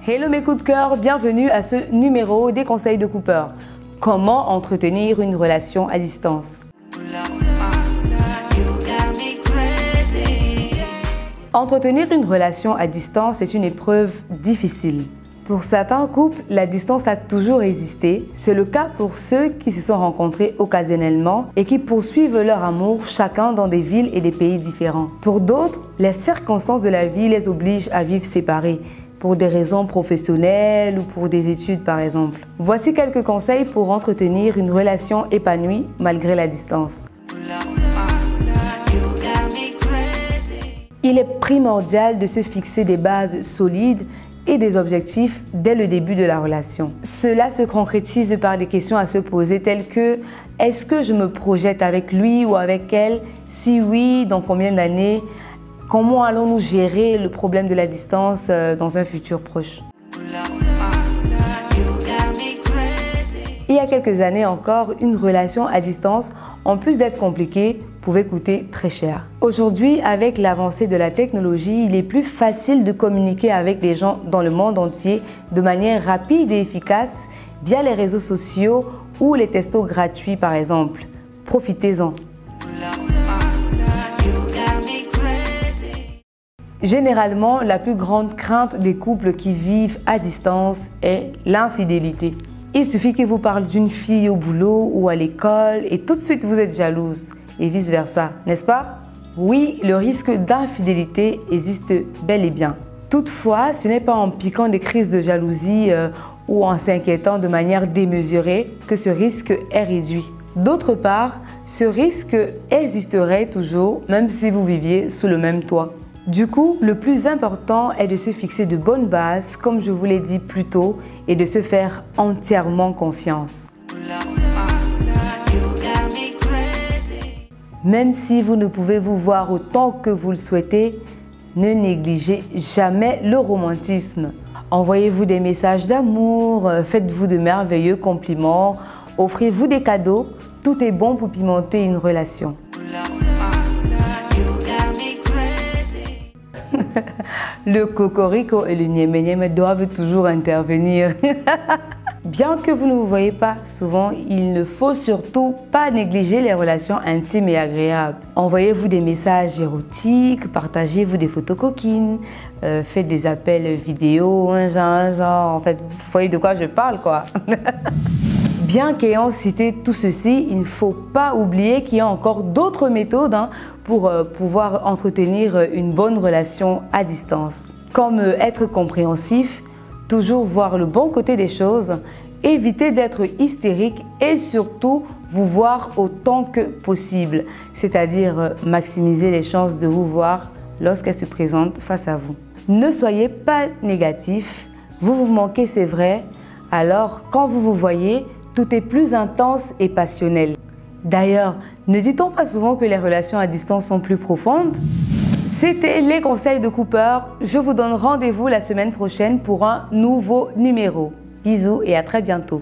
Hello mes coups de cœur, bienvenue à ce numéro des conseils de Cooper. Comment entretenir une relation à distance? Entretenir une relation à distance est une épreuve difficile. Pour certains couples, la distance a toujours existé. C'est le cas pour ceux qui se sont rencontrés occasionnellement et qui poursuivent leur amour chacun dans des villes et des pays différents. Pour d'autres, les circonstances de la vie les obligent à vivre séparés, pour des raisons professionnelles ou pour des études par exemple. Voici quelques conseils pour entretenir une relation épanouie malgré la distance. Il est primordial de se fixer des bases solides et des objectifs dès le début de la relation. Cela se concrétise par des questions à se poser telles que « Est-ce que je me projette avec lui ou avec elle? Si oui, dans combien d'années? Comment allons-nous gérer le problème de la distance dans un futur proche ?» Il y a quelques années encore, une relation à distance, en plus d'être compliquée, pouvait coûter très cher. Aujourd'hui, avec l'avancée de la technologie, il est plus facile de communiquer avec les gens dans le monde entier de manière rapide et efficace via les réseaux sociaux ou les textos gratuits par exemple. Profitez-en. Généralement, la plus grande crainte des couples qui vivent à distance est l'infidélité. Il suffit qu'il vous parle d'une fille au boulot ou à l'école et tout de suite vous êtes jalouse et vice-versa, n'est-ce pas? Oui, le risque d'infidélité existe bel et bien. Toutefois, ce n'est pas en piquant des crises de jalousie ou en s'inquiétant de manière démesurée que ce risque est réduit. D'autre part, ce risque existerait toujours même si vous viviez sous le même toit. Du coup, le plus important est de se fixer de bonnes bases, comme je vous l'ai dit plus tôt, et de se faire entièrement confiance. Même si vous ne pouvez vous voir autant que vous le souhaitez, ne négligez jamais le romantisme. Envoyez-vous des messages d'amour, faites-vous de merveilleux compliments, offrez-vous des cadeaux, tout est bon pour pimenter une relation. Le cocorico et le niémé-niémé doivent toujours intervenir. Bien que vous ne vous voyez pas souvent, il ne faut surtout pas négliger les relations intimes et agréables. Envoyez-vous des messages érotiques, partagez-vous des photos coquines, faites des appels vidéo, un genre, en fait, vous voyez de quoi je parle quoi. Bien qu'ayant cité tout ceci, il ne faut pas oublier qu'il y a encore d'autres méthodes pour pouvoir entretenir une bonne relation à distance. Comme être compréhensif, toujours voir le bon côté des choses, éviter d'être hystérique et surtout vous voir autant que possible, c'est-à-dire maximiser les chances de vous voir lorsqu'elles se présentent face à vous. Ne soyez pas négatif, vous vous manquez, c'est vrai, alors quand vous vous voyez, tout est plus intense et passionnel. D'ailleurs, ne dit-on pas souvent que les relations à distance sont plus profondes? C'était les conseils de Cooper. Je vous donne rendez-vous la semaine prochaine pour un nouveau numéro. Bisous et à très bientôt.